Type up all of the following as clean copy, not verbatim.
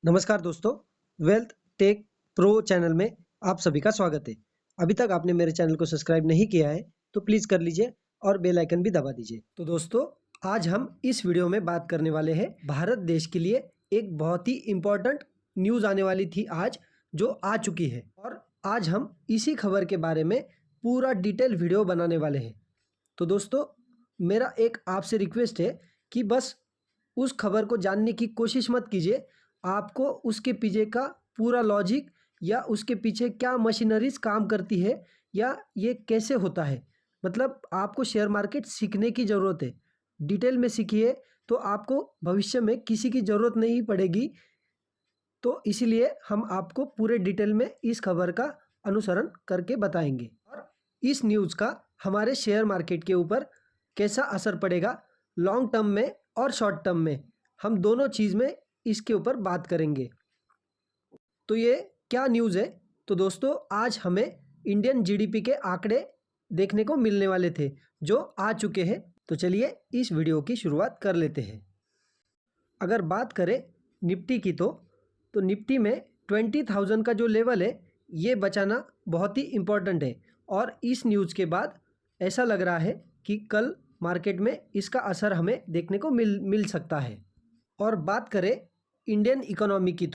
नमस्कार दोस्तों, wealth take pro channel में आप सभी का स्वागत है। अभी तक आपने मेरे चैनल को सब्सक्राइब नहीं किया है तो प्लीज़ कर लीजिए और बेल आइकन भी दबा दीजिए। तो दोस्तों, आज हम इस वीडियो में बात करने वाले हैं भारत देश के लिए एक बहुत ही इम्पोर्टेंट न्यूज़ आने वाली थी आज, जो आ चुकी है, और आज हम इसी खबर के बारे में पूरा डिटेल वीडियो बनाने वाले हैं। तो दोस्तों, मेरा एक आपसे रिक्वेस्ट है कि बस उस खबर को जानने की कोशिश मत कीजिए। आपको उसके पीछे का पूरा लॉजिक या उसके पीछे क्या मशीनरीज काम करती है या ये कैसे होता है, मतलब आपको शेयर मार्केट सीखने की ज़रूरत है। डिटेल में सीखिए तो आपको भविष्य में किसी की ज़रूरत नहीं पड़ेगी। तो इसीलिए हम आपको पूरे डिटेल में इस खबर का अनुसरण करके बताएंगे और इस न्यूज़ का हमारे शेयर मार्केट के ऊपर कैसा असर पड़ेगा लॉन्ग टर्म में और शॉर्ट टर्म में, हम दोनों चीज़ में इसके ऊपर बात करेंगे। तो ये क्या न्यूज़ है? तो दोस्तों, आज हमें इंडियन जीडीपी के आंकड़े देखने को मिलने वाले थे जो आ चुके हैं। तो चलिए इस वीडियो की शुरुआत कर लेते हैं। अगर बात करें निफ्टी की तो निफ्टी में 20,000 का जो लेवल है ये बचाना बहुत ही इम्पोर्टेंट है, और इस न्यूज़ के बाद ऐसा लग रहा है कि कल मार्केट में इसका असर हमें देखने को मिल सकता है। और बात करें इंडियन इकोनॉमी की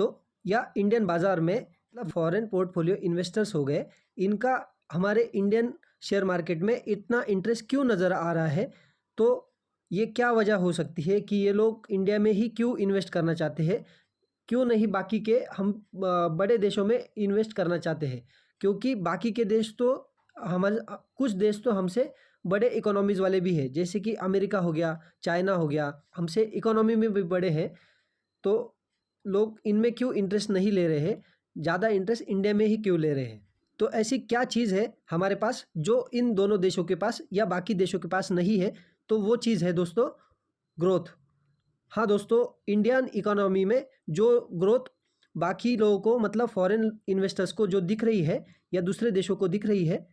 या इंडियन बाज़ार में, मतलब फॉरेन पोर्टफोलियो इन्वेस्टर्स हो गए, इनका हमारे इंडियन शेयर मार्केट में इतना इंटरेस्ट क्यों नज़र आ रहा है? तो ये क्या वजह हो सकती है कि ये लोग इंडिया में ही क्यों इन्वेस्ट करना चाहते हैं, क्यों नहीं बाकी के हम बड़े देशों में इन्वेस्ट करना चाहते हैं? क्योंकि बाकी के देश तो हमारे कुछ देश तो हमसे बड़े इकोनॉमीज़ वाले भी हैं, जैसे कि अमेरिका हो गया, चाइना हो गया, हमसे इकोनॉमी में भी बड़े हैं। तो लोग इनमें क्यों इंटरेस्ट नहीं ले रहे हैं, ज़्यादा इंटरेस्ट इंडिया में ही क्यों ले रहे हैं? तो ऐसी क्या चीज़ है हमारे पास जो इन दोनों देशों के पास या बाकी देशों के पास नहीं है? तो वो चीज़ है दोस्तों, ग्रोथ। हाँ दोस्तों, इंडियन इकोनॉमी में जो ग्रोथ बाकी लोगों को, मतलब फॉरेन इन्वेस्टर्स को जो दिख रही है या दूसरे देशों को दिख रही है,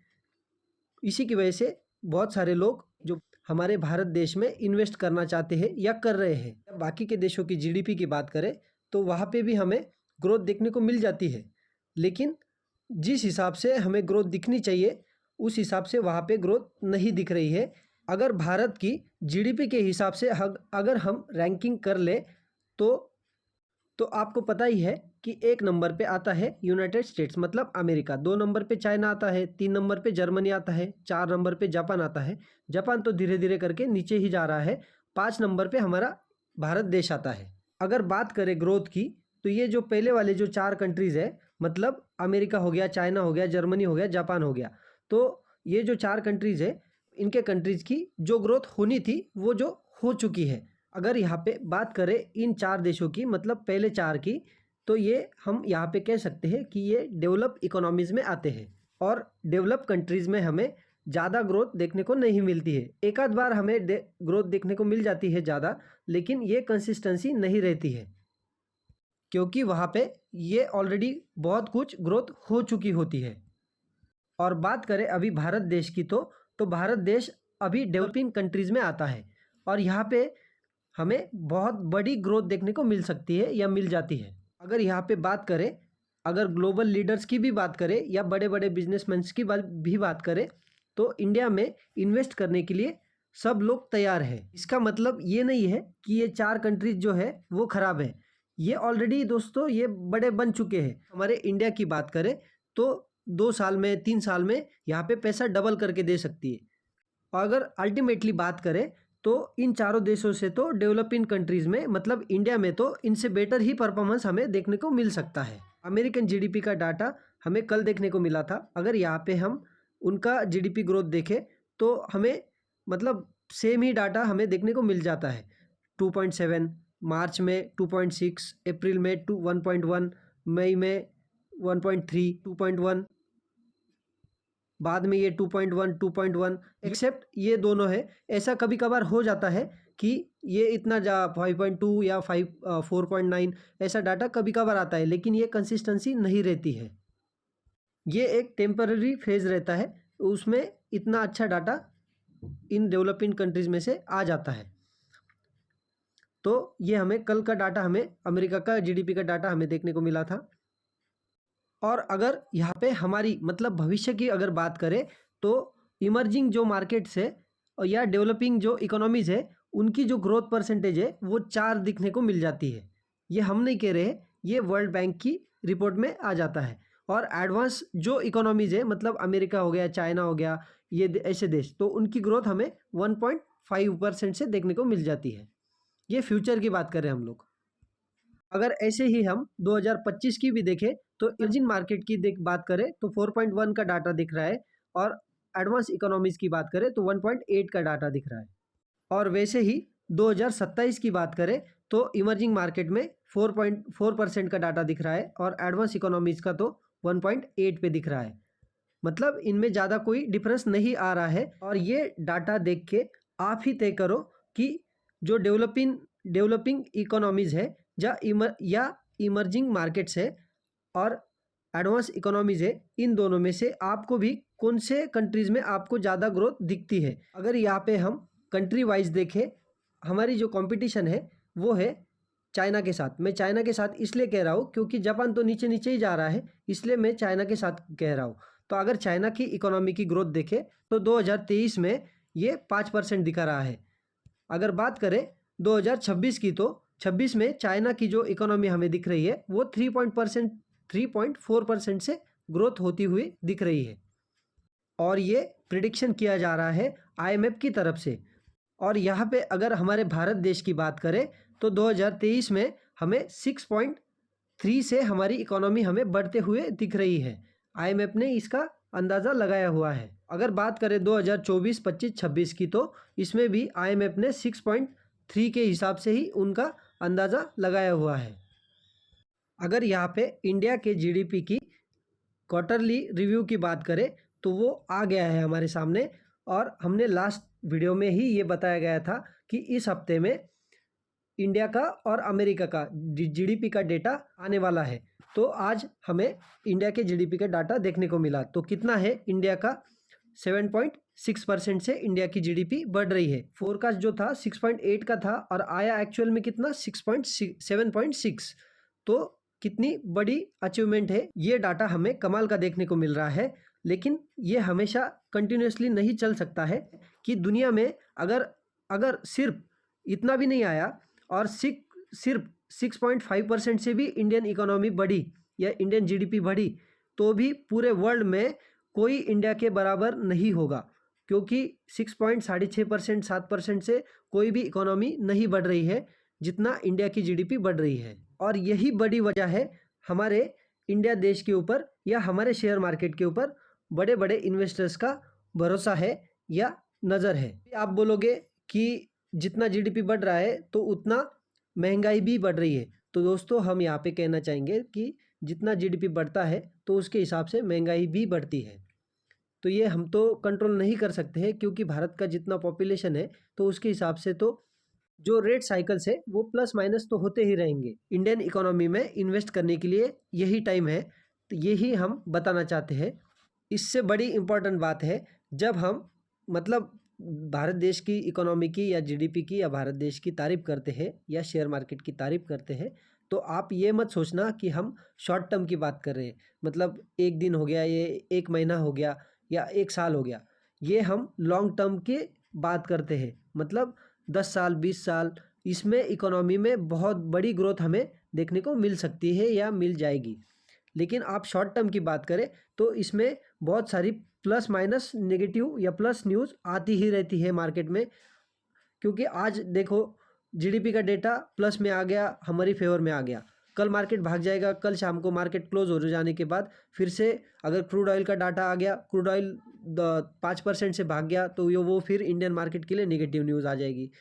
इसी की वजह से बहुत सारे लोग जो हमारे भारत देश में इन्वेस्ट करना चाहते हैं या कर रहे हैं। बाकी के देशों की जीडीपी की बात करें तो वहाँ पे भी हमें ग्रोथ देखने को मिल जाती है, लेकिन जिस हिसाब से हमें ग्रोथ दिखनी चाहिए उस हिसाब से वहाँ पे ग्रोथ नहीं दिख रही है। अगर भारत की जीडीपी के हिसाब से अगर हम रैंकिंग कर ले तो तो आपको पता ही है कि एक नंबर पे आता है यूनाइटेड स्टेट्स, मतलब अमेरिका, दो नंबर पे चाइना आता है, तीन नंबर पे जर्मनी आता है, चार नंबर पे जापान आता है। जापान तो धीरे धीरे करके नीचे ही जा रहा है। पाँच नंबर पे हमारा भारत देश आता है। अगर बात करें ग्रोथ की तो ये जो पहले वाले जो चार कंट्रीज़ है, मतलब अमेरिका हो गया, चाइना हो गया, जर्मनी हो गया, जापान हो गया, तो ये जो चार कंट्रीज़ है इनके कंट्रीज़ की जो ग्रोथ होनी थी वो जो हो चुकी है। अगर यहाँ पे बात करें इन चार देशों की, मतलब पहले चार की, तो ये हम यहाँ पे कह सकते हैं कि ये डेवलप इकोनॉमीज़ में आते हैं, और डेवलप कंट्रीज़ में हमें ज़्यादा ग्रोथ देखने को नहीं मिलती है। एक आध बार हमें ग्रोथ देखने को मिल जाती है ज़्यादा, लेकिन ये कंसिस्टेंसी नहीं रहती है, क्योंकि वहाँ पे ये ऑलरेडी बहुत कुछ ग्रोथ हो चुकी होती है। और बात करें अभी भारत देश की तो भारत देश अभी डेवलपिंग कंट्रीज़ में आता है, और यहाँ पे हमें बहुत बड़ी ग्रोथ देखने को मिल सकती है या मिल जाती है। अगर यहाँ पे बात करें, अगर ग्लोबल लीडर्स की भी बात करें या बड़े बड़े बिजनेसमैन की भी बात करें, तो इंडिया में इन्वेस्ट करने के लिए सब लोग तैयार हैं। इसका मतलब ये नहीं है कि ये चार कंट्रीज जो है वो ख़राब है। ये ऑलरेडी दोस्तों ये बड़े बन चुके हैं। हमारे इंडिया की बात करें तो 2 साल में, 3 साल में यहाँ पे पैसा डबल करके दे सकती है। और अगर अल्टीमेटली बात करें तो इन चारों देशों से तो डेवलपिंग कंट्रीज़ में, मतलब इंडिया में, तो इनसे बेटर ही परफॉर्मेंस हमें देखने को मिल सकता है। अमेरिकन जीडीपी का डाटा हमें कल देखने को मिला था। अगर यहाँ पे हम उनका जीडीपी ग्रोथ देखें तो हमें, मतलब सेम ही डाटा हमें देखने को मिल जाता है। 2.7, मार्च में 2.6, अप्रैल में 1.1, मई में 1.3, 2.1, बाद में ये 2.1, 2.1, एक्सेप्ट ये दोनों है। ऐसा कभी कभार हो जाता है कि ये इतना 5.2 या 4.9 ऐसा डाटा कभी कभार आता है, लेकिन ये कंसिस्टेंसी नहीं रहती है। ये एक टेम्पररी फेज़ रहता है, उसमें इतना अच्छा डाटा इन डेवलपिंग कंट्रीज़ में से आ जाता है। तो ये हमें कल का डाटा, हमें अमेरिका का जीडीपी का डाटा हमें देखने को मिला था। और अगर यहाँ पे हमारी मतलब भविष्य की अगर बात करें तो इमर्जिंग जो मार्केट्स है या डेवलपिंग जो इकोनॉमीज़ है उनकी जो ग्रोथ परसेंटेज है वो 4 दिखने को मिल जाती है। ये हम नहीं कह रहे, ये वर्ल्ड बैंक की रिपोर्ट में आ जाता है। और एडवांस जो इकोनॉमीज़ है मतलब अमेरिका हो गया, चाइना हो गया, ये ऐसे देश, तो उनकी ग्रोथ हमें 1.5% से देखने को मिल जाती है। ये फ्यूचर की बात करें हम लोग। अगर ऐसे ही हम 2025 की भी देखें तो इमर्जिंग मार्केट की बात करें तो 4.1 का डाटा दिख रहा है, और एडवांस इकोनॉमीज की बात करें तो 1.8 का डाटा दिख रहा है। और वैसे ही 2027 की बात करें तो इमर्जिंग मार्केट में 4.4% का डाटा दिख रहा है, और एडवांस इकोनॉमीज का तो 1.8 पे दिख रहा है। मतलब इनमें ज़्यादा कोई डिफरेंस नहीं आ रहा है। और ये डाटा देख के आप ही तय करो कि जो डेवलपिंग इकोनॉमीज़ है या इमर्जिंग मार्केट्स है और एडवांस इकोनॉमीज़ है, इन दोनों में से आपको भी कौन से कंट्रीज़ में आपको ज़्यादा ग्रोथ दिखती है। अगर यहाँ पे हम कंट्री वाइज देखें, हमारी जो कंपटीशन है वो है चाइना के साथ। मैं चाइना के साथ इसलिए कह रहा हूँ क्योंकि जापान तो नीचे नीचे ही जा रहा है, इसलिए मैं चाइना के साथ कह रहा हूँ। तो अगर चाइना की इकोनॉमी की ग्रोथ देखें तो 2023 में ये 5% दिखा रहा है। अगर बात करें 2026 की तो 26 में चाइना की जो इकोनॉमी हमें दिख रही है वो 3.4% से ग्रोथ होती हुई दिख रही है। और ये प्रिडिक्शन किया जा रहा है आईएमएफ की तरफ से। और यहाँ पे अगर हमारे भारत देश की बात करें तो 2023 में हमें 6.3 से हमारी इकोनॉमी हमें बढ़ते हुए दिख रही है। आईएमएफ ने इसका अंदाज़ा लगाया हुआ है। अगर बात करें 2024, 25, 26 की तो इसमें भी आईएमएफ ने 6.3 के हिसाब से ही उनका अंदाज़ा लगाया हुआ है। अगर यहाँ पे इंडिया के जीडीपी की क्वार्टरली रिव्यू की बात करें तो वो आ गया है हमारे सामने, और हमने लास्ट वीडियो में ही ये बताया गया था कि इस हफ्ते में इंडिया का और अमेरिका का जीडीपी का डेटा आने वाला है। तो आज हमें इंडिया के जीडीपी का डाटा देखने को मिला। तो कितना है इंडिया का? 7.6% से इंडिया की जीडीपी बढ़ रही है। फोरकास्ट जो था 6.8 का था और आया एक्चुअल में कितना? 7.6। तो कितनी बड़ी अचीवमेंट है। ये डाटा हमें कमाल का देखने को मिल रहा है, लेकिन ये हमेशा कंटिन्यूसली नहीं चल सकता है कि दुनिया में अगर सिर्फ इतना भी नहीं आया और सिर्फ 6.5% से भी इंडियन इकोनॉमी बढ़ी या इंडियन जीडीपी बढ़ी तो भी पूरे वर्ल्ड में कोई इंडिया के बराबर नहीं होगा, क्योंकि 6.6% 7% से कोई भी इकोनॉमी नहीं बढ़ रही है जितना इंडिया की जीडीपी बढ़ रही है। और यही बड़ी वजह है हमारे इंडिया देश के ऊपर या हमारे शेयर मार्केट के ऊपर बड़े बड़े इन्वेस्टर्स का भरोसा है या नज़र है। आप बोलोगे कि जितना जीडीपी बढ़ रहा है तो उतना महंगाई भी बढ़ रही है। तो दोस्तों हम यहाँ पे कहना चाहेंगे कि जितना जीडीपी बढ़ता है तो उसके हिसाब से महंगाई भी बढ़ती है। तो ये हम तो कंट्रोल नहीं कर सकते हैं, क्योंकि भारत का जितना पॉपुलेशन है तो उसके हिसाब से तो जो रेट साइकिल्स है वो प्लस माइनस तो होते ही रहेंगे। इंडियन इकोनॉमी में इन्वेस्ट करने के लिए यही टाइम है, तो यही हम बताना चाहते हैं। इससे बड़ी इम्पोर्टेंट बात है, जब हम मतलब भारत देश की इकोनॉमी की या जीडीपी की या भारत देश की तारीफ़ करते हैं या शेयर मार्केट की तारीफ़ करते हैं, तो आप ये मत सोचना कि हम शॉर्ट टर्म की बात कर रहे हैं। मतलब एक दिन हो गया, ये एक महीना हो गया या एक साल हो गया। ये हम लॉन्ग टर्म की बात करते हैं, मतलब 10 साल 20 साल, इसमें इकोनॉमी में बहुत बड़ी ग्रोथ हमें देखने को मिल सकती है या मिल जाएगी। लेकिन आप शॉर्ट टर्म की बात करें तो इसमें बहुत सारी प्लस माइनस नेगेटिव या प्लस न्यूज़ आती ही रहती है मार्केट में। क्योंकि आज देखो जीडीपी का डेटा प्लस में आ गया, हमारी फेवर में आ गया, कल मार्केट भाग जाएगा। कल शाम को मार्केट क्लोज हो जाने के बाद फिर से अगर क्रूड ऑयल का डाटा आ गया, क्रूड ऑयल 5% से भाग गया तो वो फिर इंडियन मार्केट के लिए नेगेटिव न्यूज़ आ जाएगी,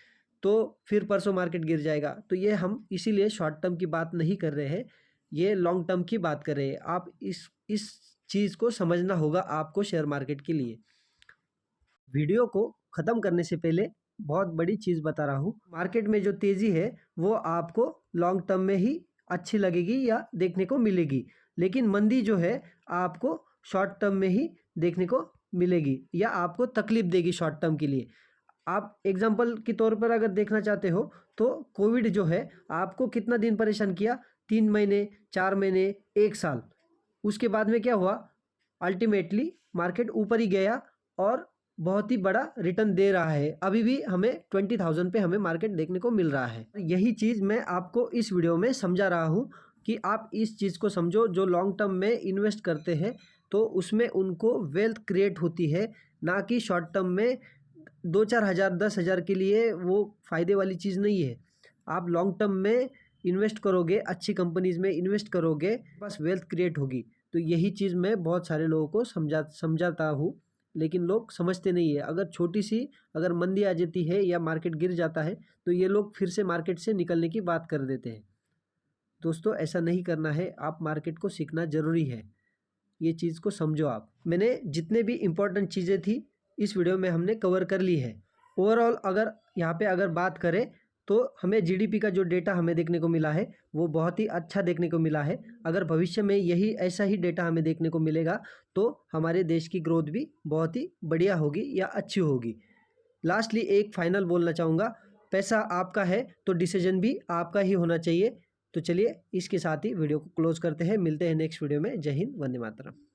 तो फिर परसों मार्केट गिर जाएगा। तो ये हम इसीलिए शॉर्ट टर्म की बात नहीं कर रहे हैं, ये लॉन्ग टर्म की बात कर रहे हैं। आप इस चीज़ को समझना होगा आपको शेयर मार्केट के लिए। वीडियो को ख़त्म करने से पहले बहुत बड़ी चीज़ बता रहा हूँ, मार्केट में जो तेज़ी है वो आपको लॉन्ग टर्म में ही अच्छी लगेगी या देखने को मिलेगी, लेकिन मंदी जो है आपको शॉर्ट टर्म में ही देखने को मिलेगी या आपको तकलीफ देगी शॉर्ट टर्म के लिए। आप एग्जांपल के तौर पर अगर देखना चाहते हो तो कोविड जो है आपको कितना दिन परेशान किया, 3 महीने, 4 महीने, 1 साल। उसके बाद में क्या हुआ, अल्टीमेटली मार्केट ऊपर ही गया और बहुत ही बड़ा रिटर्न दे रहा है। अभी भी हमें 20,000 पे हमें मार्केट देखने को मिल रहा है। यही चीज़ मैं आपको इस वीडियो में समझा रहा हूँ कि आप इस चीज़ को समझो। जो लॉन्ग टर्म में इन्वेस्ट करते हैं तो उसमें उनको वेल्थ क्रिएट होती है, ना कि शॉर्ट टर्म में 2-4 हज़ार 10,000 के लिए वो फ़ायदे वाली चीज़ नहीं है। आप लॉन्ग टर्म में इन्वेस्ट करोगे, अच्छी कंपनीज़ में इन्वेस्ट करोगे, बस वेल्थ क्रिएट होगी। तो यही चीज़ मैं बहुत सारे लोगों को समझाता हूँ, लेकिन लोग समझते नहीं है। अगर मंदी आ जाती है या मार्केट गिर जाता है तो ये लोग फिर से मार्केट से निकलने की बात कर देते हैं। दोस्तों, ऐसा नहीं करना है, आप मार्केट को सीखना ज़रूरी है। ये चीज़ को समझो आप। मैंने जितने भी इम्पोर्टेंट चीज़ें थी इस वीडियो में हमने कवर कर ली है। ओवरऑल अगर यहाँ पे अगर बात करें तो हमें जीडीपी का जो डेटा हमें देखने को मिला है वो बहुत ही अच्छा देखने को मिला है। अगर भविष्य में यही ऐसा ही डेटा हमें देखने को मिलेगा तो हमारे देश की ग्रोथ भी बहुत ही बढ़िया होगी या अच्छी होगी। लास्टली एक फाइनल बोलना चाहूँगा, पैसा आपका है तो डिसीजन भी आपका ही होना चाहिए। तो चलिए इसके साथ ही वीडियो को क्लोज करते हैं। मिलते हैं नेक्स्ट वीडियो में। जय हिंद, वंदे मातरम।